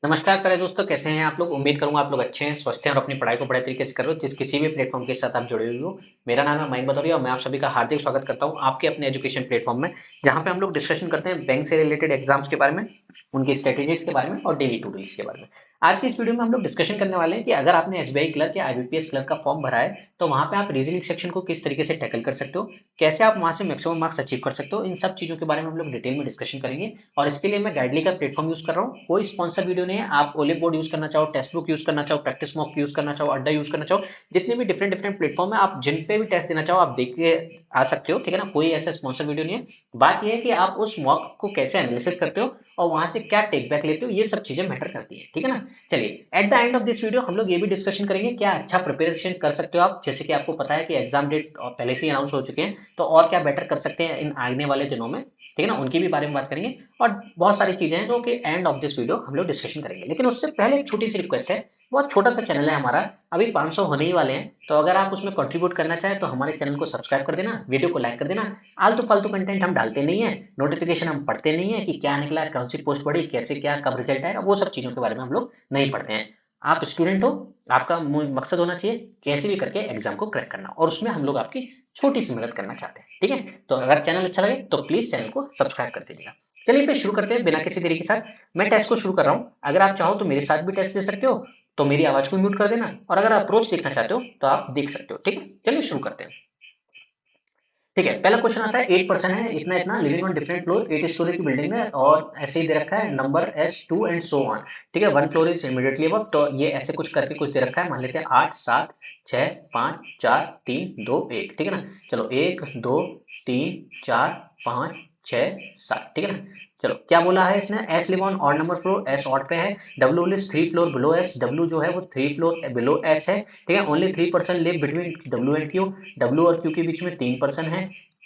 नमस्कार प्यारे दोस्तों, कैसे हैं आप लोग? उम्मीद करूंगा आप लोग अच्छे हैं, स्वस्थ हैं और अपनी पढ़ाई को बड़े तरीके से कर रहे हो, जिस किसी भी प्लेटफॉर्म के साथ आप जुड़े हुए हो। मेरा नाम है मयंक भदौरिया और मैं आप सभी का हार्दिक स्वागत करता हूं आपके अपने एजुकेशन प्लेटफॉर्म में, जहां पे हम लोग डिस्कशन करते हैं बैंक से रिलेटेड एग्जाम्स के बारे में, उनकी स्ट्रेटेजीज के बारे में और डेली टू डू लिस्ट के बारे में। आज की इस वीडियो में हम लोग डिस्कशन करने वाले हैं कि अगर आपने एसबीआई क्लर्क या आईबीपीएस क्लर्क का फॉर्म भरा है, तो वहां पे आप रीजनिंग सेक्शन को किस तरीके से टैकल कर सकते हो, कैसे आप वहां से मैक्सिमम मार्क्स अचीव कर सकते हो, इन सब चीजों के बारे में हम लोग डिटेल में डिस्कशन करेंगे। और इसके लिए मैं गाइडली का प्लेटफॉर्म यूज कर रहा हूँ, कोई स्पॉन्सर वीडियो नहीं है। आप ओलिव बोर्ड यूज करना चाहो, टेक्स्ट बुक यूज करना चाहो, प्रैक्टिस मॉक यूज करना चाहो, अड्डा यूज करना चाहो, जितने भी डिफरेंट डिफरेंट प्लेटफॉर्म है, आप जिन पे भी टेस्ट देना चाहो आप देख के आ सकते हो, ठीक है ना। कोई ऐसा स्पॉन्सर वीडियो नहीं है। बात यह है कि आप उस मॉक को कैसे एनालिसिस करते हो और वहां से क्या टेक बैक लेते हो, ये सब चीजें मैटर करती है, ठीक है ना। चलिए, at the end of this video हम लोग ये भी डिस्कशन करेंगे क्या अच्छा प्रिपरेशन कर सकते हो आप, जैसे कि आपको पता है कि एग्जाम डेट पहले से ही अनाउंस हो चुके हैं, तो और क्या बेटर कर सकते हैं इन आने वाले दिनों में, ठीक है ना, उनकी भी बारे में बात करेंगे। और बहुत सारी चीजें हैं जो कि एंड ऑफ दिस वीडियो हम लोग डिस्कशन करेंगे। लेकिन उससे पहले एक छोटी सी रिक्वेस्ट है, बहुत छोटा सा चैनल है हमारा, अभी 500 होने ही वाले हैं, तो अगर आप उसमें कंट्रीब्यूट करना चाहें तो हमारे चैनल को सब्सक्राइब कर देना, वीडियो को लाइक कर देना। आलतू फालतू कंटेंट हम डालते नहीं है, नोटिफिकेशन हम पढ़ते नहीं है कि क्या निकला, कौन सी पोस्ट बढ़ी, कैसे क्या कब रिजल्ट आएगा, वो सब चीजों के बारे में हम लोग नहीं पढ़ते हैं। आप स्टूडेंट हो, आपका मकसद होना चाहिए कैसे भी करके एग्जाम को क्रैक करना, और उसमें हम लोग आपकी छोटी सी मदद करना चाहते हैं, ठीक है। तो अगर चैनल अच्छा लगे तो प्लीज चैनल को सब्सक्राइब कर दीजिएगा। चलिए फिर शुरू करते हैं बिना किसी देरी के साथ। मैं टेस्ट को शुरू कर रहा हूँ, अगर आप चाहो तो मेरे साथ भी टेस्ट दे सकते हो, तो मेरी आवाज को म्यूट कर देना, और अगर आप अप्रोच देखना चाहते हो तो आप देख सकते हो, ठीक है। चलिए शुरू करते हैं। ठीक है, पहला क्वेश्चन आता है, 8% है, इतना इतना, living on different floor, 8 story की बिल्डिंग में, और ऐसे ही दे रखा है number S2 and so on, ठीक है। One floor is immediately above, तो ये ऐसे कुछ करके कुछ दे रखा है, मान लेते हैं 8 7 6 5 4 3 2 1, ठीक है ना। चलो 1 2 3 4 5 6 7, ठीक है ना। चलो क्या बोला है इसने, S live on odd number floor, S odd पे है। W lives 3 floor below S, W जो है वो 3 फ्लोर बिलो एस है, ठीक है। Only 3% live between W and Q, W और क्यू के बीच में 3% है,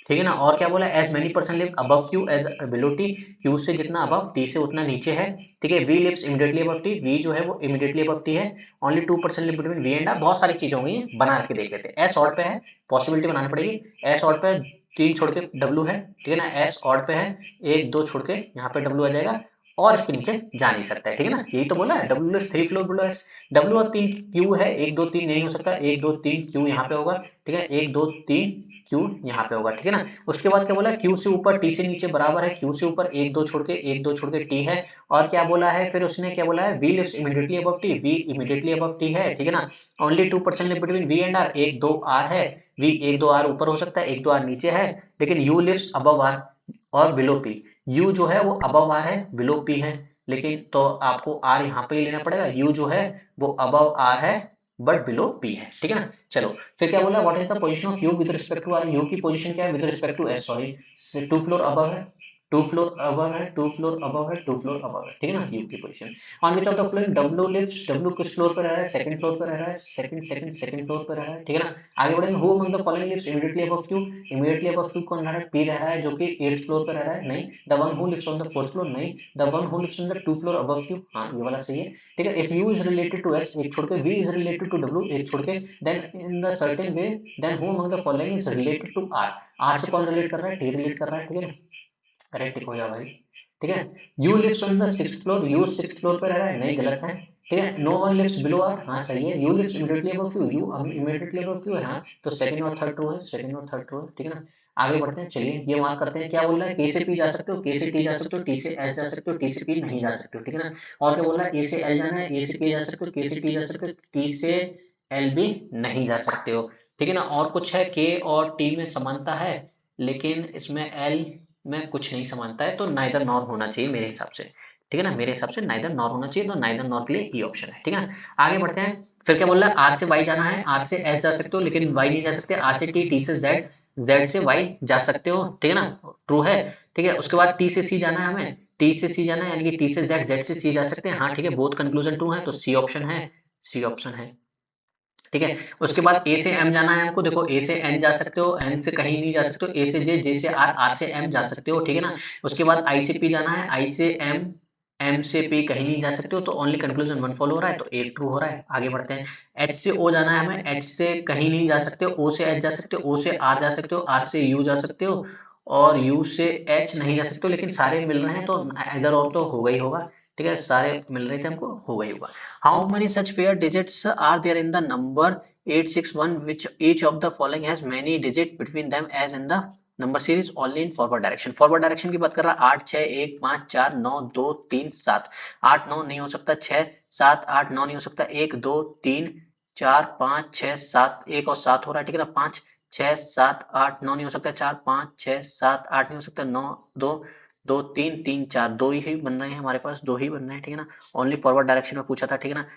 ठीक है ना। और क्या बोला, as many person live above Q as below T, Q से जितना अबव टी से उतना नीचे है, ठीक है। V lives immediately above T, V जो है वो इमीडिएटली अबव टी है। Only 2% live between V and R, बहुत सारी चीजें होंगी, बना के देख लेते हैं। एस ऑड पे है, पॉसिबिलिटी बनानी पड़ेगी। एस ऑड पे 3 छोड़ के डब्ल्यू है, ठीक है ना। एस ऑड पे है, 1 2 छोड़ के यहाँ पे डब्ल्यू आ जाएगा, और इसके नीचे जा नहीं सकता है, ठीक है ना। यही तो बोला है, W 3 floor below S, W और 3 क्यू है, 1 2 3 नहीं हो सकता, 1 2 3 क्यू यहाँ पे होगा, ठीक है। 1 2 3 क्यू यहाँ पे होगा, ठीक है ना। उसके बाद क्या बोला, क्यू से ऊपर टी से नीचे बराबर है, क्यू से ऊपर 1 2 छोड़ के 1 2 छोड़ के टी है। और क्या बोला है फिर उसने, क्या बोला है, V lives immediately above T, V immediately above T है, ठीक है ना। Only 2% live between V and R, 1 2 R है, वी 1 2 आर ऊपर हो सकता है, 1 2 आर नीचे है, लेकिन यू लिव्स अबव आर और बिलो पी, यू जो है वो अबव आर है, बिलो पी है, लेकिन तो आपको आर यहाँ पे ही लेना पड़ेगा, यू जो है वो अबव आर है बट बिलो पी है, ठीक है ना। चलो फिर क्या बोला, what is the position of U with respect to R, U की पोजीशन क्या है with respect to S, sorry 2 floor above है, 2 फ्लोर अबव है, 2 फ्लोर अबव है, 2 फ्लोर अबव है, ठीक है ना, यू की position. On which of the flowing W lives, W किस फ्लोर पे रह रहा है, सेकंड फ्लोर पे रह रहा है, सेकंड फ्लोर पे रह रहा है, ठीक है ना। आगे बढ़ेंगे, who among the following lives immediately above Q, immediately above Q कौन रह रहा है, पी रह रहा है, जो कि 8th फ्लोर पे रह रहा है, नहीं। The one who lives on the 4th floor, नहीं। The one who lives on the 2 floor above Q, हाँ ये वाला सही है, ठीक है। If U is related to S, एक छोड़ के, V is related to W, एक छोड़ के, then in the certain way, then who among the following is related to R, R से कौन रिलेट कर रहा है, टी रिलेट कर रहा है, ठीक है। करेक्ट हो गया भाई, ठीक है। U lives on the 6th floor, U 6th floor पे रह रहा है, नहीं गलत है, ठीक है। No one lives below R, हाँ सही है। U lives immediately above Q, U immediately above Q है, हाँ, तो सेकंड और थर्ड रो है, सेकंड और थर्ड रो है, ठीक है ना। आगे बढ़ते हैं, चलिए ये मार्क करते हैं। क्या बोल रहा है, के से पी जा सकते हो, के से टी जा सकते हो, टी से एस जा सकते हो, टी से पी नहीं जा सकते हो, ठीक है ना। और क्या बोल रहा है, ए से एल जाना है, ए से के जा सकते हो, के से टी जा सकते हो, टी से एल भी नहीं जा सकते हो, ठीक है ना। और कुछ है, के और टी में समानता है, लेकिन इसमें एल में कुछ नहीं समानता है, तो नाइदर नॉर होना चाहिए मेरे हिसाब से, ठीक है ना। मेरे हिसाब से नाइदर नॉर होना चाहिए, तो नाइदर नॉर के लिए ई ऑप्शन है, ठीक है ना। आगे बढ़ते हैं, फिर क्या बोल रहा है, आर से वाई जाना है, आर से एस जा सकते हो लेकिन वाई नहीं जा सकते, आर से टी, टी से जेड, जेड से वाई जा सकते हो, ठीक है ना, ट्रू है, ठीक है। उसके बाद टी से सी जाना है हमें, टी से सी जाना है, यानी कि टी से जेड, जेड से सी जा सकते हैं, हाँ ठीक है, बोथ कंक्लूजन ट्रू है, तो सी ऑप्शन है, सी ऑप्शन है, ठीक है। उसके बाद ए से एम जाना है हमको, देखो ए से एन जा सकते हो, एन से कहीं नहीं जा सकते हो, ए से जे, जे से आर, आर से एम जा सकते हो, ठीक है ना। उसके बाद आई से पी जाना है, आई से एम, एम से पी कहीं नहीं जा सकते हो, तो ओनली कंक्लूजन वन फॉलो हो रहा है, तो एक ट्रू हो रहा है। आगे बढ़ते हैं, एच से ओ जाना है हमें, एच से कहीं नहीं जा सकते हो, ओ से एच जा सकते हो, ओ से आर जा सकते हो, आर से यू जा सकते हो, और यू से एच नहीं जा सकते हो, लेकिन सारे मिल रहे हैं तो इधर और तो होगा ही होगा, ठीक है, सारे मिल रहे थे हमको, हो गई होगा। How many such pair digits are there in the number 861 which each of the following has many digit between them as in the number series only in forward direction. Forward direction की बात कर रहा है, 8 6 1 5 4 9 2 3 7। 8 9 नहीं हो सकता, 6 7 8 9 नहीं हो सकता, 1 2 3 4 5 6 7, 1 और 7 हो रहा है, ठीक है ना। 5 6 7 8 9 नहीं हो सकता, 4 5 6 7 8 नहीं हो सकता, 9 2 2 3 3 4, दो ही बन रहे हैं हमारे पास, दो ही बन रहे हैं, ठीक है ना। ओनली फॉरवर्ड डायरेक्शन में पूछा था, ठीक है ना।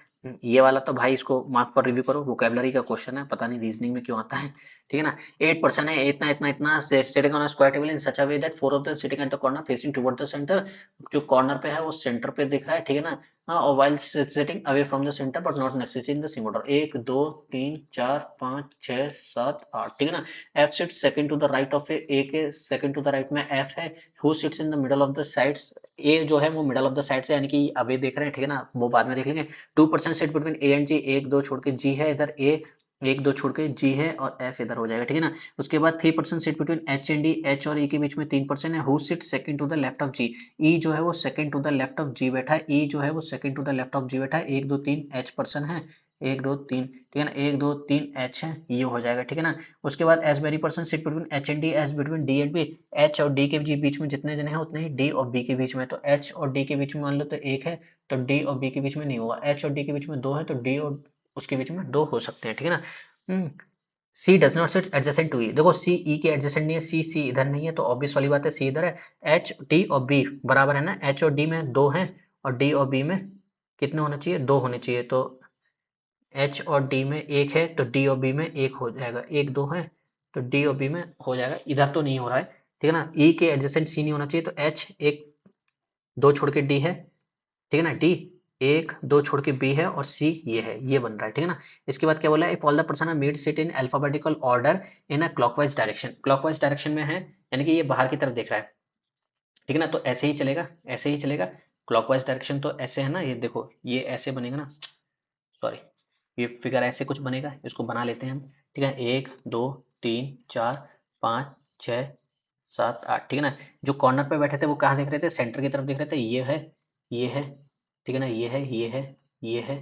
ये वाला तो भाई इसको मार्क पर रिव्यू करो, वोकेबलरी का क्वेश्चन है, पता नहीं रीजनिंग में क्यों आता है, ठीक है ना। 8% है, इतना इतना इतना sitting on a square table in such a way that four of the sitting at the corner facing toward the centre. जो कॉर्नर पे है वो सेंटर पे दिख रहा है, ठीक है ना। हाँ, और while sitting away from the center but not necessarily in the same order। 1 2 3 4 5 6 7 8, ठीक है ना। F sits second to the right of A के second to the right में F है। Who sits in the middle of the sides? A जो है वो middle of the sides है, यानी कि अवे देख रहे हैं, ठीक है ना, वो बाद में देख लेंगे। 2% sit between A and G, 1 2 छोड़ के G है इधर, A 1 2 छोड़ के G है और F इधर हो जाएगा, ठीक है ना। उसके बाद 3% sit between H and D, H और E के बीच में 3% है। Who sits second to the left of G? E जो है वो second to the left of G बैठा है, E जो है वो second to the left of G बैठा है। 1 2 3 H पर्सन है, 1 2 3, ठीक है ना, 1 2 3 H है, ये हो जाएगा, ठीक है ना। उसके बाद S very person sit between H and D, S between D and B। H और D के बीच में जितने जने हैं उतने ही D और B के बीच में, तो H और D के बीच में मान लो तो 1 है, तो D और B के बीच में नहीं होगा। H और D के बीच में 2 है, तो D और उसके बीच में 2 हो सकते हैं, ठीक है ना। C does not sit adjacent to E. देखो सी ई के एडजेसेंट नहीं है, सी इधर नहीं है, तो ऑब्वियस वाली बात है सी इधर है। एच डी और बी बराबर है ना, एच और डी में 2 हैं और डी और बी में कितने होने चाहिए, 2 होने चाहिए। तो एच और डी में 1 है तो डी और बी में 1 हो जाएगा, 1 2 है तो डी और बी में हो जाएगा, इधर तो नहीं हो रहा है, ठीक है ना। ई के एडजेसेंट सी नहीं होना चाहिए, तो एच 1 2 छोड़ के डी है, ठीक है ना। डी 1 2 छोड़ के बी है और सी ये है, ये बन रहा है, ठीक है ना। इसके बाद क्या बोला है, if all the person are made sit in alphabetical order in a clockwise direction. Clockwise direction में है, यानी कि ये बाहर की तरफ देख रहा है, ठीक है ना, तो ऐसे ही चलेगा, ऐसे ही चलेगा। क्लॉकवाइज डायरेक्शन तो ऐसे है ना, ये देखो ये ऐसे बनेगा ना, सॉरी, ये फिगर ऐसे कुछ बनेगा, इसको बना लेते हैं हम, ठीक है। 1 2 3 4 5 6 7 8, ठीक है ना। जो कॉर्नर पे बैठे थे वो कहाँ देख रहे थे, सेंटर की तरफ देख रहे थे, ये है, ये है, ठीक है ना, ये है, ये है, ये है,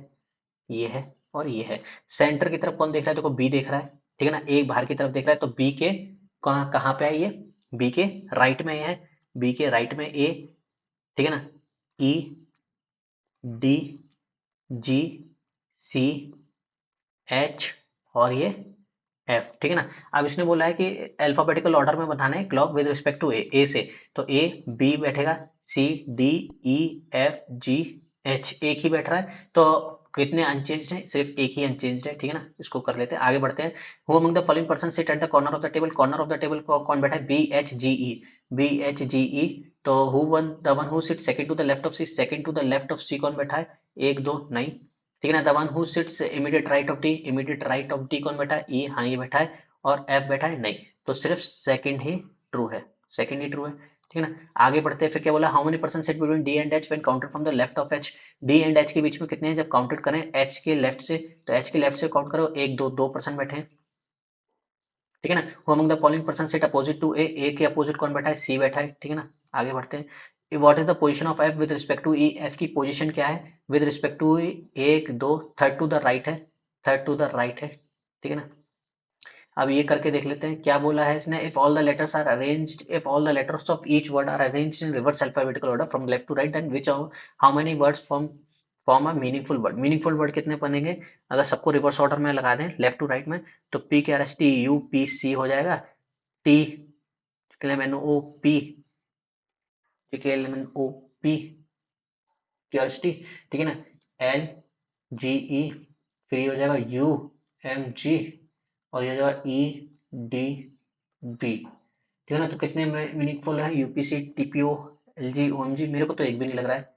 ये है और ये है। सेंटर की तरफ कौन देख रहा है, देखो बी देख रहा है, ठीक है ना, एक बाहर की तरफ देख रहा है, तो बी के कहाँ कहाँ पे है ये, बी के राइट में है, बी के राइट में ए, ठीक है ना, E D G C H और ये एफ, ठीक है ना। अब इसने बोला है कि अल्फाबेटिकल ऑर्डर में बताना है clock with respect to A से, तो ए बी बैठेगा, C D E F G H एक ही बैठ रहा है, तो कितने अनचेंज्ड है, सिर्फ एक ही अनचेंज्ड है, ठीक है ना। इसको कर लेते हैं, आगे बढ़ते हैं। Who among the following person sit at the corner of the table. Corner of the table को कौन बैठा है, B H G E, B H G E. तो who one the one who sit second to the left of C, second to the left of C कौन बैठा है, 1 2 नहीं, ठीक है ना। The one who sits immediate right of D, immediate right of D कौन बैठा है, ई, हाँ ये बैठा है, और एफ बैठा है नहीं, तो सिर्फ सेकंड ही ट्रू है, सेकंड ही ट्रू है, ठीक है ना। आगे बढ़ते हैं, फिर क्या बोला, how many person sit between D and H when counted from the left of H. D and H के बीच में कितने हैं जब काउंटेड करें एच के लेफ्ट से, तो एच के लेफ्ट से काउंट करो, 1 2 2 पर्सन बैठे हैं, ठीक है ना। Who among the following person sit opposite to A के अपोजिट कौन बैठा है, सी बैठा है, ठीक है ना। आगे बढ़ते हैं, what is the position of F with respect to E. F की पोजीशन क्या है with respect to E, 1 2 third to the right है, थर्ड टू द राइट है, ठीक है ना। अब ये करके देख लेते हैं क्या बोला है इसने, if all the letters are arranged, if all the letters of each word are arranged in reverse alphabetical order from left to right, then which how many words form a meaningful word. Meaningful word कितने बनेंगे अगर सबको reverse order में लगा दें left to right में, तो P K R S T U P C हो जाएगा, T K M N O P, K L M N O P K R S T, ठीक है ना, एल जी ई, फिर ये हो जाएगा यू एम जी, और ये हो जाएगा ई डी बी, ठीक है ना। तो कितने मीनिंगफुल है, UPC TPO L G O M G, मेरे को तो एक भी नहीं लग रहा है,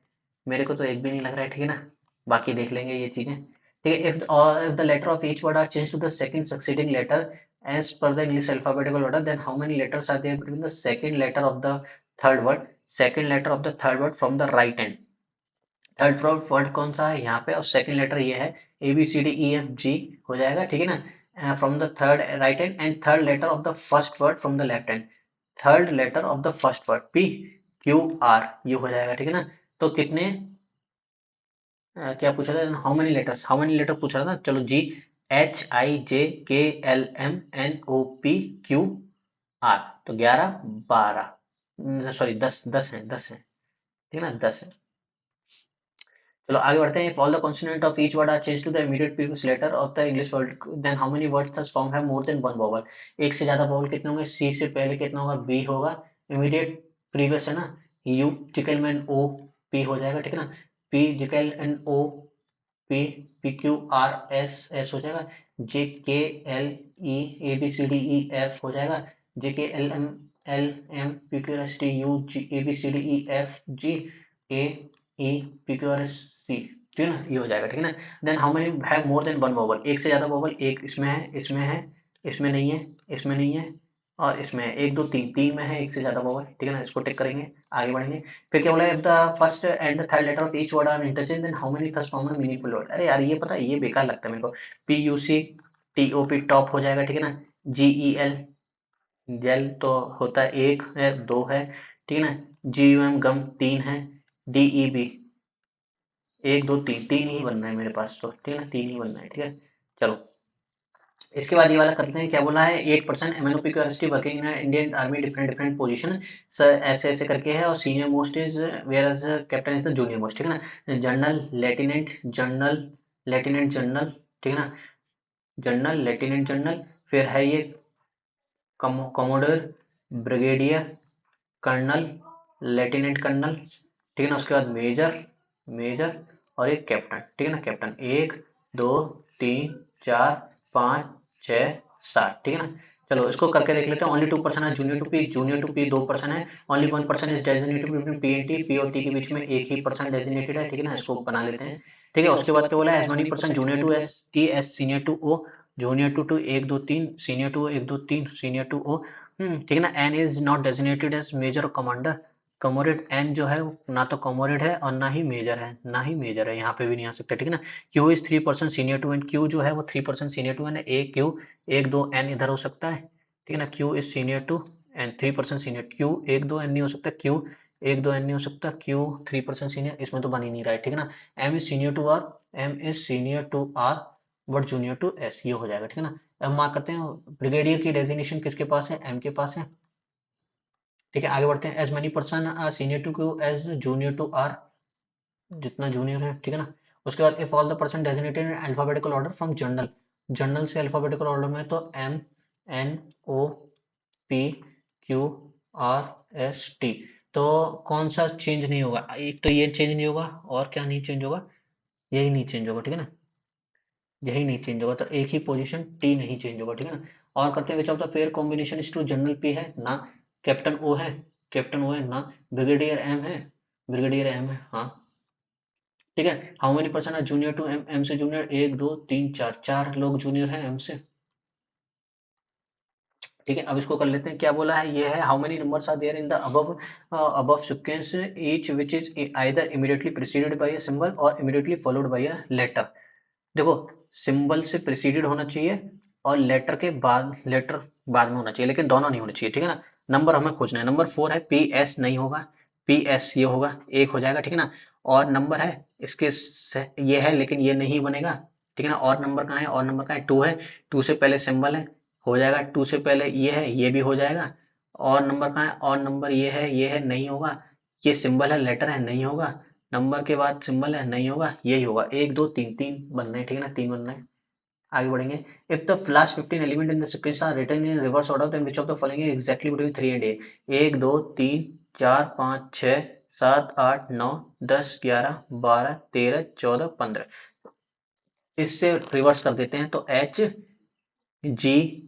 मेरे को तो एक भी नहीं लग रहा है, ठीक है ना। बाकी देख लेंगे ये चीजें, ठीक है। If the letter of each word are change to the second succeeding letter as per the English alphabetical order, then how many letters are there between the second letter of the third word, second letter of the third word from the right end. Third from word कौन सा है यहाँ पे, और second letter ये है, A B C D E F G हो जाएगा, ठीक है ना, from the third right hand, and third letter of the first word from the left hand, third letter of the first word P Q R, ये हो जाएगा, ठीक है ना। तो कितने क्या पूछा था, हाउ मेनी लेटर पूछ रहा था। चलो जी, HIJKLMNOPQR, तो 11 12, सॉरी 10 10 है, 10 है, ठीक है ना, 10 है। चलो आगे बढ़ते हैं। If all the consonant of each word are change to the immediate previous letter of the English word, then how many words the song have more than one vowel. एक से ज्यादा वोवल कितने होंगे, सी से पहले कितना होगा, बी होगा, इमीडिएट प्रीवियस है ना, यू डिकल में ओ पी हो जाएगा, ठीक है ना, पी डिकल N O P, P Q R S S हो जाएगा, J K L E A B C D E F हो जाएगा, J K L M P Q R S T U G A B C D E F G A E P Q R S C, ठीक है ना, ये हो जाएगा, ठीक है ना। Then how many have more than one vowel, एक से ज्यादा वोवल, एक इसमें है, इसमें है, इसमें नहीं है, इसमें नहीं है, और इसमें है, एक दो तीन, तीन में है एक से ज्यादा वोवल, ठीक है ना, इसको टिक करेंगे, आगे बढ़ेंगे। फिर क्या बोला है, if the first and the third letter of each word are interchange then how many theirs form a meaningful word. अरे यार ये पता है, ये बेकार लगता है मेरे को। P U C T O P top हो जाएगा, ठीक है ना, जी ई एल जेल तो होता है, एक है, दो है, ठीक है ना, जी यू एम गम तीन है, डी ई बी एक दो तीन, तीन ही बनना है मेरे पास तो, ठीक है ना, तीन ही बनना है, ठीक है। चलो इसके बाद ये वाला करते हैं, क्या बोला है, 8% MNOP capacity working in Indian army different different position, sir ऐसे ऐसे करके है, और senior most is whereas captain is the junior most, ठीक है ना, general lieutenant general, lieutenant general, ठीक है ना, जनरल लेफ्टिनेंट जनरल, फिर है ये commodore, brigadier, colonel, lieutenant colonel, ठीक है ना, उसके बाद मेजर, मेजर, और एक कैप्टन, ठीक है ना, कैप्टन, एक दो तीन चार पाँच छः सात, ठीक है ना। चलो इसको करके देख लेते हैं। ओनली 2% है जूनियर टू पी 2% है, only 1% is designated between P and T, P और टी के बीच में एक ही पर्सन डेजिग्नेटेड है, ठीक है ना, इसको बना लेते हैं। ठीक है, उसके बाद क्या बोला है, as many person junior to S T S senior to O, junior to एक दो तीन, सीनियर टू एक दो तीन, सीनियर टू ओ, ठीक है ना। N is not designated as major commander, commodore N जो है ना तो कमोरेड है और ना ही मेजर है, ना ही मेजर है, यहाँ पे भी नहीं आ सकता, ठीक है ना। Q is 3% senior to N, Q जो है वो 3% सीनियर टू एन है, ए क्यू एक दो एन इधर हो सकता है, ठीक है ना, Q is senior to N 3% senior, Q एक दो एन नहीं हो सकता, क्यू एक दो एन नहीं हो सकता, क्यू 3% सीनियर, इसमें तो बन ही नहीं रहा है, ठीक है ना। M is senior to R, M is senior to R but junior to S, ये हो जाएगा, ठीक है ना। अब मार्क करते हैं, ब्रिगेडियर की डेजिग्नेशन किसके पास है, एम के पास है, ठीक है। आगे बढ़ते हैं, as many person senior to Q as junior to R, जितना जूनियर है, ठीक है ना। उसके बाद if all the person designated in alphabetical order from general, general से अल्फाबेटिकल ऑर्डर में तो M N O P Q R S T, तो कौन सा चेंज नहीं होगा, एक तो ये चेंज नहीं होगा, और क्या नहीं चेंज होगा, यही नहीं चेंज होगा, ठीक है ना, यही नहीं चेंज होगा, तो एक ही पोजीशन टी नहीं चेंज होगा, ठीक है ना। और करते हैं, which of the pair combination is true, general P है ना, कैप्टन ओ है, कैप्टन ओ है ना, ब्रिगेडियर एम है, ब्रिगेडियर एम है, हाँ, ठीक है। हाउ मेनी पर्सन है जूनियर टू एम, एम से जूनियर एक दो तीन चार, चार लोग जूनियर हैं एम से, ठीक है। अब इसको कर लेते हैं, क्या बोला है, ये है how many numbers are there in the above above sequence each which is either immediately preceded by a symbol और immediately followed by a letter. देखो, सिंबल से प्रीसीडेड होना चाहिए और लेटर के बाद, लेटर बाद में होना चाहिए, लेकिन दोनों नहीं होने चाहिए, ठीक है ना। नंबर हमें खोजना है, नंबर 4 है, पी एस नहीं होगा, पी एस ये होगा, एक हो जाएगा, ठीक है ना। और नंबर है इसके ये है लेकिन ये नहीं बनेगा, ठीक है ना। और नंबर कहाँ है, और नंबर कहाँ है, 2 है, 2 से पहले सिंबल है, हो जाएगा, 2 से पहले ये है, ये भी हो जाएगा। और नंबर कहाँ है, और नंबर ये है, ये है, नहीं होगा, ये सिंबल है, लेटर है, नहीं होगा, नंबर के बाद सिंबल है, नहीं होगा, यही होगा, एक दो तीन, तीन बनना है, ठीक है ना, तीन बनना है। आगे बढ़ेंगे, if the last 15 element in the sequence are written in reverse order then which of the following is exactly between 3 and 8, एक दो तीन चार पाँच छः सात आठ नौ 10 11 12 13 14 15, इससे रिवर्स कर देते हैं, तो H G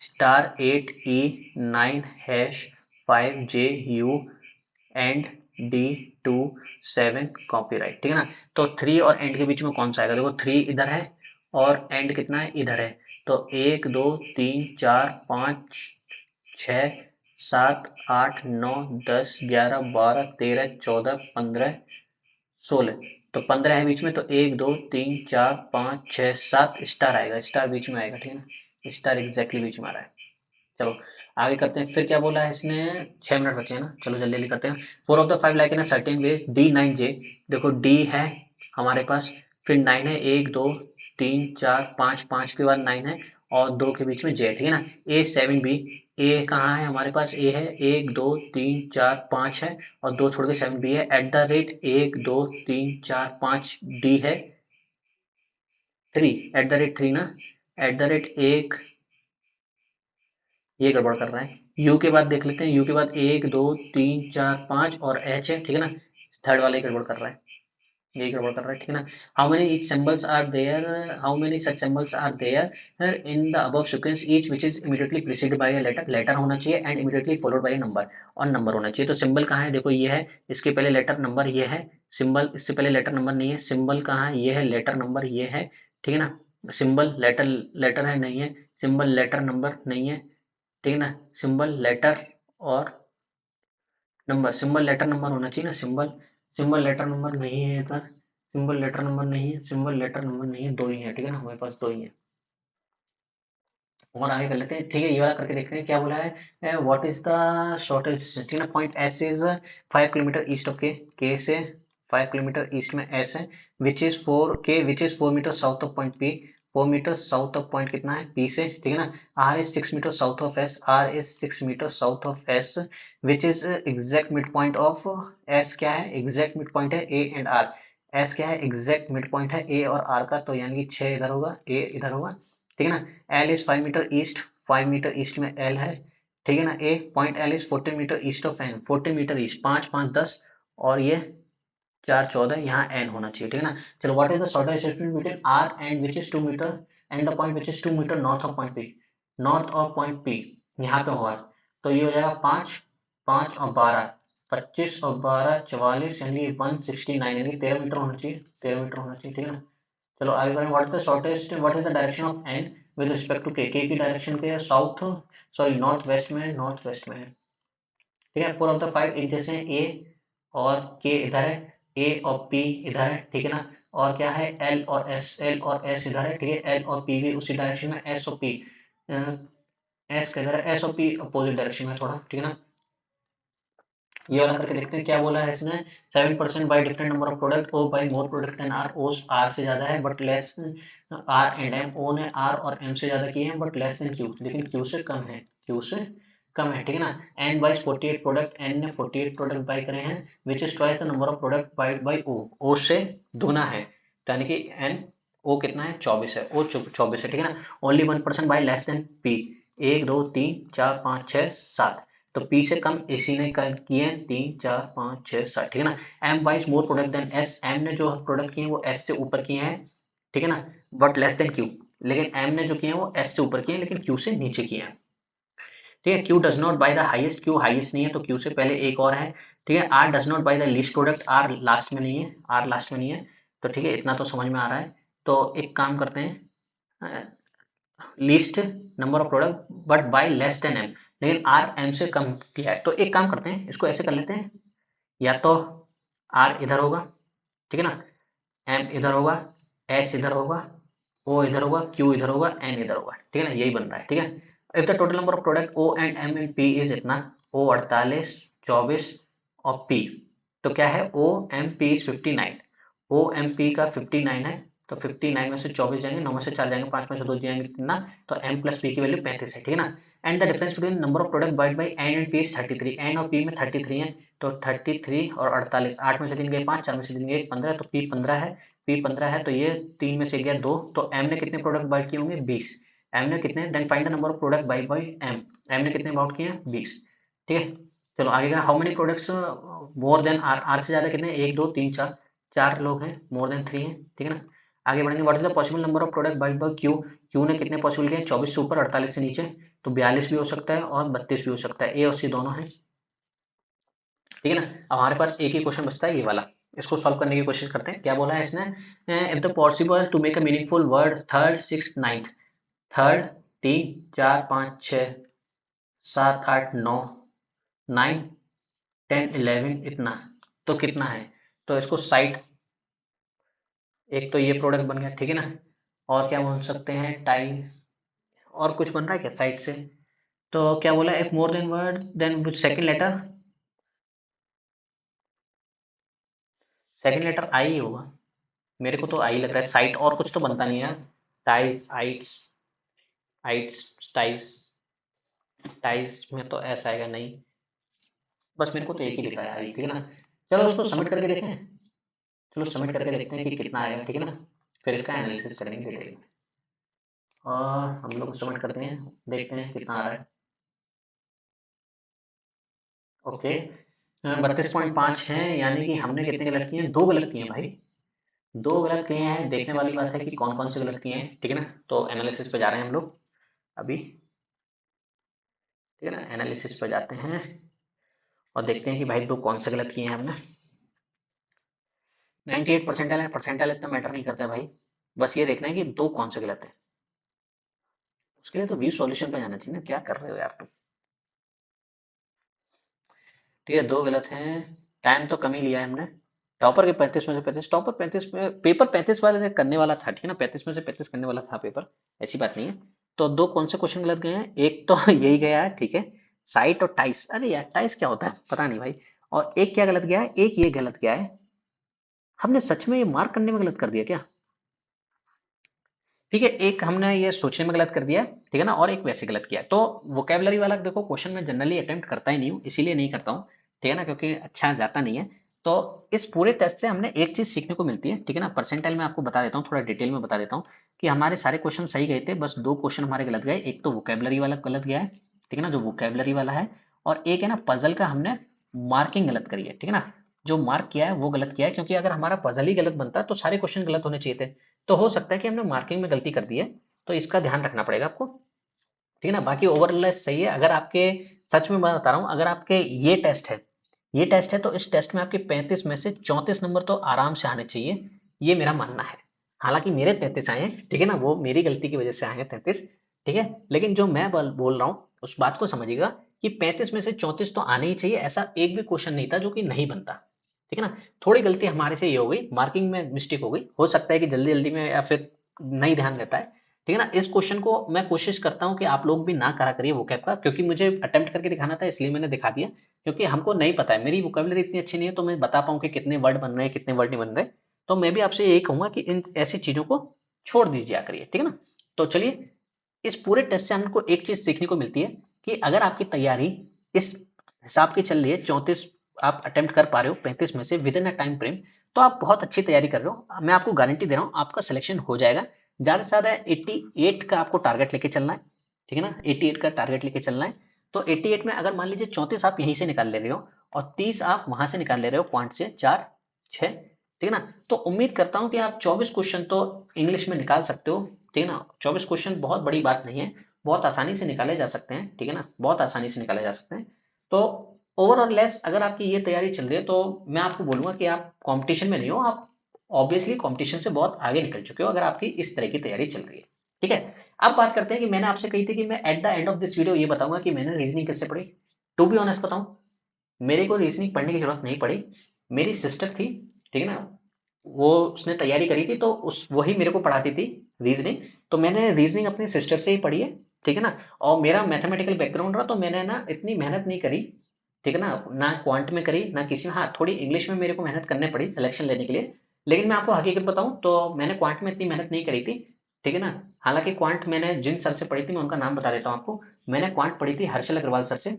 star 8 E 9 hash 5 J U and D two 7 copyright, ठीक है ना। तो 3 और एंड के बीच में कौन सा आएगा, देखो 3 इधर है और एंड कितना है, इधर है, तो एक दो तीन चार पाँच छः सात आठ नौ 10 11 12 13 14 15 16, तो 15 है बीच में, तो एक दो तीन चार पाँच छः सात, स्टार आएगा, स्टार बीच में आएगा, ठीक है ना, स्टार एग्जैक्टली बीच में आ रहा है। चलो आगे करते हैं, फिर क्या बोला है इसने, 6 मिनट बचे हैं ना, चलो जल्दी जल्दी करते हैं। 4 of the 5 like in a certain way, D9J, देखो D है, हमारे पास फिर 9 है, 1 2 3 4 5, 5 के बाद 9 है और 2 के बीच में जेड, ठीक है ना। A7B, ए कहाँ है हमारे पास, ए है 1 2 3 4 5 है और 2 छोड़ के 7B है। एट द रेट 1 2 3 4 5 डी है 3, एट द रेट 3 ना, एट द रेट 1, ये गड़बड़ कर रहा है। यू के बाद देख लेते हैं, यू के बाद 1 2 3 4 5 और एच है, ठीक है ना। थर्ड वाला ही गड़बड़ कर रहा है, यही गड़बड़ कर रहा है, ठीक है ना। How many each symbols are there, how many such symbols are there in the above sequence each which is immediately preceded by a letter, letter होना चाहिए and immediately followed by a number, और number होना चाहिए। तो symbol कहाँ है, देखो ये है, इसके पहले लेटर नंबर ये है, सिंबल इससे पहले लेटर नंबर नहीं है, सिंबल कहाँ है, ये है, लेटर नंबर ये है, ठीक है ना। सिंबल लेटर, लेटर है नहीं है, सिंबल लेटर नंबर नहीं है, ठीक है ना। सिंबल लेटर और नंबर, सिंबल लेटर नंबर होना चाहिए ना, सिंबल, सिंबल लेटर नंबर नहीं है इधर, सिंबल लेटर नंबर नहीं है, सिंबल लेटर नंबर नहीं है, दो ही है, ठीक है ना, हमारे पास दो ही है। और आगे कर लेते हैं, ठीक है, ये वाला करके देखते हैं क्या बोला है। व्हाट इज द शॉर्टेस्ट, ठीक है ना, point S is 5 kilometre east of K से 5 किलोमीटर ईस्ट में एस है, which is 4 metre south of point P, 4 metre south of point कितना है पी से, ठीक है ना। R is 6 metre south of S, R is 6 metre south of S, which is exact mid point of S, क्या है exact mid point है A and are, S क्या है एग्जैक्ट मिड पॉइंट है ए और आर का, तो यानी कि 6 इधर होगा, ए इधर होगा, ठीक है ना। L is 5 metre east, 5 metre east में एल है, ठीक है ना। A point L is 14 metre east of N, 14 metre east, 5 5 10 और ये 4 14, यहाँ एन होना चाहिए, ठीक है ना। चलो what is the shortest distance between R and which is 2 metre and the point which is 2 metre north of point P, north of point P यहाँ पे होगा, तो ये हो जाएगा 5 5 और 12, 25 और 12 44, यानी 169, यानी 13 मीटर होना चाहिए, 13 मीटर होना चाहिए, ठीक है ना। चलो आगे बढ़ें, what is the shortest, what is the direction of N with respect to K की डायरेक्शन के साउथ, सॉरी नॉर्थ वेस्ट में, नॉर्थ वेस्ट में है, ठीक है। 4 ऑफ द 5 एक जैसे ए और के इधर है, ए और पी इधर है, ठीक है ना। और क्या है एल और एस, एल और एस इधर है, ठीक है, एल और पी भी उसी डायरेक्शन में, एस और पी, एस किधर है, एस और पी अपोजिट डायरेक्शन में थोड़ा, ठीक है ना। ये वाला करके देखते हैं क्या बोला है इसने, 7% buy different number of product, O buy more product and R, O R से ज्यादा है but less R and M, O ने आर और एम से ज्यादा किए हैं बट लेस देन क्यू, लेकिन क्यू से कम है, क्यू से कम है, ठीक है ना। एन बाई 48 प्रोडक्ट, एन ने 48 प्रोडक्ट बाई करे हैं, which is twice the number of product buy buy O, O से दुना है, तो यानी कि एन, ओ कितना है 24 है, ओ 24 है, ठीक है ना। Only 1% by less than P, 1 2 3 4 5 6 7, तो पी से कम एसी ने किए हैं 3 4 5 6 7, ठीक है ना। M buys more product than S, M ने जो प्रोडक्ट किए हैं वो एस से ऊपर किए हैं, ठीक है ना, बट लेस देन क्यू, लेकिन एम ने जो किए हैं वो एस से ऊपर किए हैं लेकिन क्यू से नीचे किए हैं, ठीक है। Q does not buy the highest, Q highest नहीं है तो क्यू से पहले एक और है, ठीक है। R does not buy the least product, R last में नहीं है, आर लास्ट में नहीं है, तो ठीक है, इतना तो समझ में आ रहा है। तो एक काम करते हैं, least number of product but buy less than M, लेकिन आर एम से कम किया है, तो एक काम करते हैं इसको ऐसे कर लेते हैं, या तो आर इधर होगा, ठीक है ना, एम इधर होगा, एस इधर होगा, ओ इधर होगा, क्यू इधर होगा, एन इधर होगा, ठीक है ना, यही बन रहा है, ठीक है। If the total number of product O and M and P is इतना, ओ 48 24 और पी, तो क्या है O M P is 59, O M P का 59 है, तो 59 में से 24 जाएंगे, 9 में से 4 जाएंगे, 5 में से 2 जाएंगे कितना, तो एम प्लस पी की वैल्यू 35 है, ठीक है ना। And the difference between number of product bought by N and P is 33, N और पी में 33 है, तो 33 और 48, 8 में से 3 गए 5, 4 में से 3 गए 15, तो पी 15 है, पी 15 है, तो ये 3 में से गया 2, तो एम ने कितने प्रोडक्ट बाइट किए होंगे 20, एम ने कितने, then find the number of product bought by M, M ने कितने बाउट किए 20, ठीक है। चलो आगे का, how many products more than R, R से ज्यादा कितने 1 2 3 4, 4 लोग हैं, मोर देन 3 है, ठीक है ना। आगे बढ़ेंगे, what is the possible number of product bought by Q, Q ने कितने पॉसिबल किए 24 से ऊपर 48 से नीचे, तो 42 भी हो सकता है और 32 भी हो सकता है, ए और सी दोनों है, ठीक है ना। अब हमारे पास एक ही क्वेश्चन बचता है ये वाला, इसको सॉल्व करने की कोशिश करते हैं, क्या बोला है इसने, if the possible to make a meaningful word third six ninth, third 3 4 5 6 7 8 9 9 10 11 इतना, तो कितना है, तो इसको साइड, एक तो ये प्रोडक्ट बन गया, ठीक है ना, और क्या बोल सकते हैं टाई, और कुछ बन रहा है क्या साइड से, तो क्या बोला, if more than word then which second letter, second letter I ही होगा, मेरे को तो आई लग रहा है, साइट और कुछ तो बनता नहीं है। टाइस, आइट्स, आइट्स, टाइस, टाइस में तो ऐसा आएगा नहीं। बस मेरे को तो एक ही दिखा है आई, ठीक है ना। चलो उसको सबमिट करके देखें। चलो सबमिट करके देखते हैं कि कितना आएगा, ठीक है ना। फिर इसका एनालिसिस करेंगे डिटेल में। और हम लोग सबमिट करते हैं, देखते हैं कितना आ रहा है। ओके, 32.5 है, यानी कि हमने कितने गलत किए हैं? 2 गलत किए हैं भाई। 2 गलत किए हैं। देखने वाली बात है कि कौन-कौन से गलत किए हैं, ठीक है ना? तो एनालिसिस पे जा रहे हैं हम लोग अभी, ठीक है ना? एनालिसिस पे जाते हैं और देखते हैं कि भाई 2 कौन से गलत किए हैं हमने। 98 परसेंटाइल है, परसेंटाइल इतना मैटर नहीं करता है भाई। बस ये देखना है कि 2 कौन से गलत हैं। उसके लिए तो व्यू सॉल्यूशन पे जाना चाहिए ना, क्या कर रहे हो यार तुम? ठीक है, 2 गलत हैं। टाइम तो कम ही लिया है हमने। टॉपर के 35 में से 35, टॉपर 35 में, पेपर 35 वाले से करने वाला था, ठीक है ना। 35 में से 35 करने वाला था पेपर, ऐसी बात नहीं है। तो 2 कौन से क्वेश्चन गलत गए हैं? एक तो यही गया है, ठीक है। साइट और टाइस, अरे यार टाइस क्या होता है पता नहीं भाई। और एक क्या गलत गया है? एक ये गलत गया है। हमने सच में ये मार्क करने में गलत कर दिया क्या? ठीक है, एक हमने ये सोचने में गलत कर दिया, ठीक है ना, और एक वैसे गलत किया। तो वोकेबलरी वाला देखो क्वेश्चन मैं जनरली अटेम्प्ट करता ही नहीं हूँ, इसीलिए नहीं करता हूँ, ठीक है ना, क्योंकि अच्छा जाता नहीं है। तो इस पूरे टेस्ट से हमने एक चीज सीखने को मिलती है, ठीक है ना। परसेंटाइल में आपको बता देता हूँ, थोड़ा डिटेल में बता देता हूँ कि हमारे सारे क्वेश्चन सही गए थे, बस 2 क्वेश्चन हमारे गलत गए। एक तो वोकेबलरी वाला गलत गया है, ठीक है ना, जो वोकेबलरी वाला है। और एक है ना पजल का, हमने मार्किंग गलत करी है, ठीक है ना। जो मार्क किया है वो गलत किया है, क्योंकि अगर हमारा पजल ही गलत बनता तो सारे क्वेश्चन गलत होने चाहिए थे। तो हो सकता है कि हमने मार्किंग में गलती कर दी है, तो इसका ध्यान रखना पड़ेगा आपको, ठीक है ना। बाकी ओवरऑल सही है। अगर आपके, सच में बता रहा हूँ, अगर आपके ये टेस्ट है तो इस टेस्ट में आपके 35 में से 34 नंबर तो आराम से आने चाहिए, ये मेरा मानना है। हालांकि मेरे 33 आए हैं, ठीक है ना, वो मेरी गलती की वजह से आए हैं 33, ठीक है। लेकिन जो मैं बोल रहा हूँ उस बात को समझिएगा कि 35 में से 34 तो आने ही चाहिए, ऐसा एक भी क्वेश्चन नहीं था जो कि नहीं बनता, ठीक है ना। थोड़ी गलती हमारे से ये हो गई, मार्किंग में मिस्टेक हो गई, हो सकता है कि जल्दी जल्दी में या फिर नहीं ध्यान रहता है, ठीक है ना। इस क्वेश्चन को मैं कोशिश करता हूँ कि आप लोग भी ना करा करिए वोकैब का, क्योंकि मुझे अटेम्प्ट करके दिखाना था, इसलिए मैंने दिखा दिया। क्योंकि हमको नहीं पता है, मेरी वोकैबुलरी इतनी अच्छी नहीं है तो मैं बता पाऊँ कि कितने वर्ड बन रहे हैं कितने वर्ड नहीं बन रहे। तो मैं भी आपसे यही कहूंगा कि इन ऐसी चीजों को छोड़ दीजिए करिए, ठीक है ना। तो चलिए, इस पूरे टेस्ट से हमको एक चीज सीखने को मिलती है कि अगर आपकी तैयारी इस हिसाब की चल रही है, 34 आप अटेम्प्ट कर पा रहे हो 35 में से with in a time frame, तो आप बहुत अच्छी तैयारी कर रहे हो। मैं आपको गारंटी दे रहा हूँ आपका सिलेक्शन हो जाएगा। ज्यादा से ज्यादा 88 का आपको टारगेट लेके चलना है, ठीक है ना। 88 का टारगेट लेके चलना है। तो 88 में अगर मान लीजिए 34 आप यहीं से निकाल ले रहे हो और 30 आप वहां से निकाल ले रहे हो, क्वांट से 4 6, ठीक है ना। तो उम्मीद करता हूं कि आप 24 क्वेश्चन तो इंग्लिश में निकाल सकते हो, ठीक है ना। 24 क्वेश्चन बहुत बड़ी बात नहीं है, बहुत आसानी से निकाले जा सकते हैं, ठीक है ना, बहुत आसानी से निकाले जा सकते हैं। तो ओवरऑल लेस अगर आपकी ये तैयारी चल रही है तो मैं आपको बोलूंगा कि आप कंपटीशन में नहीं हो, आप ऑब्वियसली कंपटीशन से बहुत आगे निकल चुके हो अगर आपकी इस तरह की तैयारी चल रही है, ठीक है। अब बात करते हैं कि मैंने आपसे कही थी कि मैं at the end of this video ये बताऊंगा कि मैंने रीजनिंग किससे पढ़ी। टू बी ऑनेस्ट बताऊं, मेरे को रीजनिंग पढ़ने की जरूरत नहीं पड़ी। मेरी सिस्टर थी, ठीक है ना, वो उसने तैयारी करी थी तो उस वही मेरे को पढ़ाती थी रीजनिंग। तो मैंने रीजनिंग अपनी सिस्टर से ही पढ़ी है, ठीक है ना। और मेरा मैथमेटिकल बैकग्राउंड रहा तो मैंने ना इतनी मेहनत नहीं करी, ठीक है ना, ना क्वांट में करी ना किसी में। हाँ, थोड़ी इंग्लिश में मेरे को मेहनत करनी पड़ी सिलेक्शन लेने के लिए। लेकिन मैं आपको हकीकत बताऊं तो मैंने क्वांट में इतनी मेहनत नहीं करी थी, ठीक है ना। हालांकि क्वांट मैंने जिन सर से पढ़ी थी मैं उनका नाम बता देता हूँ आपको। मैंने क्वांट पढ़ी थी हर्षल अग्रवाल सर से,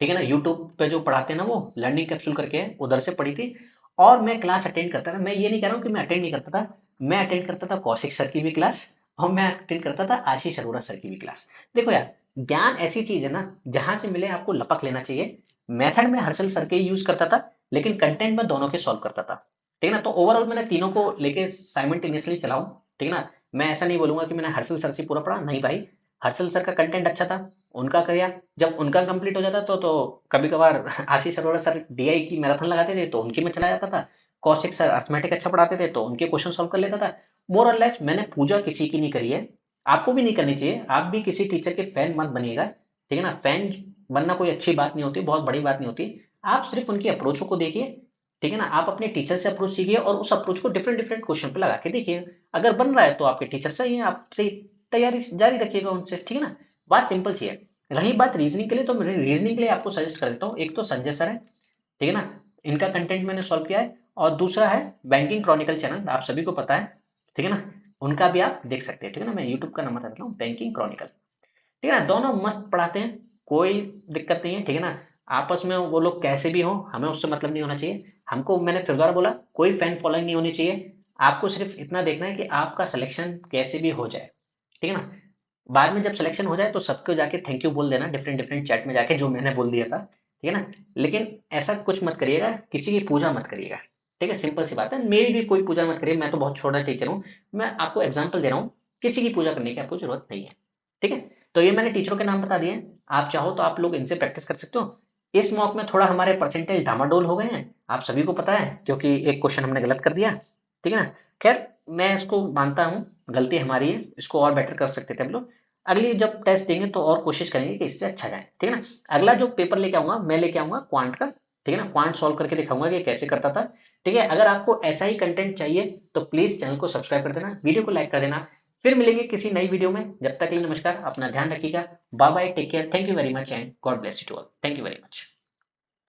ठीक है ना। यूट्यूब पे जो पढ़ाते हैं ना वो लर्निंग कैप्सूल करके है, उधर से पढ़ी थी। और मैं क्लास अटेंड करता था, मैं ये नहीं कह रहा हूँ कि मैं अटेंड नहीं करता था, मैं अटेंड करता था कौशिक सर की भी क्लास, और मैं अटेंड करता था आशीष अरोड़ा सर की भी क्लास। देखो यार, ज्ञान ऐसी चीज है ना, जहां से मिले आपको लपक लेना चाहिए। मेथड में हर्षल सर के यूज करता था, लेकिन कंटेंट में दोनों के सॉल्व करता था, ठीक है ना। तो ओवरऑल मैंने तीनों को लेके साइमल्टेनियसली चलाऊं, ठीक है ना। मैं ऐसा नहीं बोलूंगा कि मैंने हर्षल सर से पूरा पढ़ा, नहीं भाई। हर्षल सर का कंटेंट अच्छा था, उनका किया, जब उनका कंप्लीट हो जाता तो कभी कभार आशीष अरोड़ा सर डीआई की मैराथन लगाते थे तो उनकी में चला जाता था। कौशिक सर अर्थमेटिक अच्छा पढ़ाते थे तो उनके क्वेश्चन सॉल्व कर लेता था। मोर और लेस मैंने पूजा किसी की नहीं करी है, आपको भी नहीं करनी चाहिए। आप भी किसी टीचर के फैन मत बनिएगा, ठीक है ना। फैन बनना कोई अच्छी बात नहीं होती, बहुत बड़ी बात नहीं होती। आप सिर्फ उनकी अप्रोचों को देखिए, ठीक है ना। आप अपने टीचर से अप्रोच सीखिए और उस अप्रोच को डिफरेंट डिफरेंट क्वेश्चन पे लगा के देखिए। अगर बन रहा है तो आपके टीचर सही है, आप सही तैयारी जारी रखिएगा उनसे, ठीक है ना। बात सिंपल सी है। रही बात रीजनिंग के लिए, तो मैं रीजनिंग के लिए आपको सजेस्ट कर देता हूँ, एक तो संजय सर है, ठीक है ना, इनका कंटेंट मैंने सॉल्व किया है। और दूसरा है बैंकिंग क्रॉनिकल चैनल, आप सभी को पता है, ठीक है ना, उनका भी आप देख सकते हैं, ठीक है ना। मैं यूट्यूब का नंबर रख रहा हूँ, बैंकिंग क्रॉनिकल, ठीक है ना। दोनों मस्त पढ़ाते हैं, कोई दिक्कत नहीं है, ठीक है ना। आपस में वो लोग कैसे भी हो, हमें उससे मतलब नहीं होना चाहिए। हमको, मैंने फिर दोबारा बोला, कोई फैन फॉलोइंग नहीं होनी चाहिए। आपको सिर्फ इतना देखना है कि आपका सिलेक्शन कैसे भी हो जाए, ठीक है ना। बाद में जब सिलेक्शन हो जाए तो सबको जाके थैंक यू बोल देना, डिफरेंट डिफरेंट चैट में जाके, जो मैंने बोल दिया था, ठीक है ना। लेकिन ऐसा कुछ मत करिएगा, किसी की पूजा मत करिएगा, ठीक है। सिंपल सी बात है, मेरी भी कोई पूजा मत करिए, मैं तो बहुत छोटा टीचर हूँ। मैं आपको एग्जाम्पल दे रहा हूँ, किसी की पूजा करने की आपको जरूरत नहीं है, ठीक है। तो ये मैंने टीचरों के नाम बता दिए, आप चाहो तो आप लोग इनसे प्रैक्टिस कर सकते हो। इस मॉक में थोड़ा हमारे परसेंटेज डामाडोल हो गए हैं, आप सभी को पता है, क्योंकि एक क्वेश्चन हमने गलत कर दिया, ठीक है ना। खैर, मैं इसको मानता हूँ, गलती हमारी है, इसको और बेटर कर सकते थे हम लोग। अगली जब टेस्ट देंगे तो और कोशिश करेंगे कि इससे अच्छा जाए, ठीक है ना। अगला जो पेपर लेके आऊंगा, मैं लेके आऊंगा क्वांट का, ठीक है ना। क्वांट सॉल्व करके दिखाऊंगा कि कैसे करता था, ठीक है। अगर आपको ऐसा ही कंटेंट चाहिए तो प्लीज चैनल को सब्सक्राइब कर देना, वीडियो को लाइक कर देना। फिर मिलेंगे किसी नई वीडियो में, जब तक के लिए नमस्कार, अपना ध्यान रखिएगा, bye bye, take care, thank you very much and God bless you to all, thank you very much.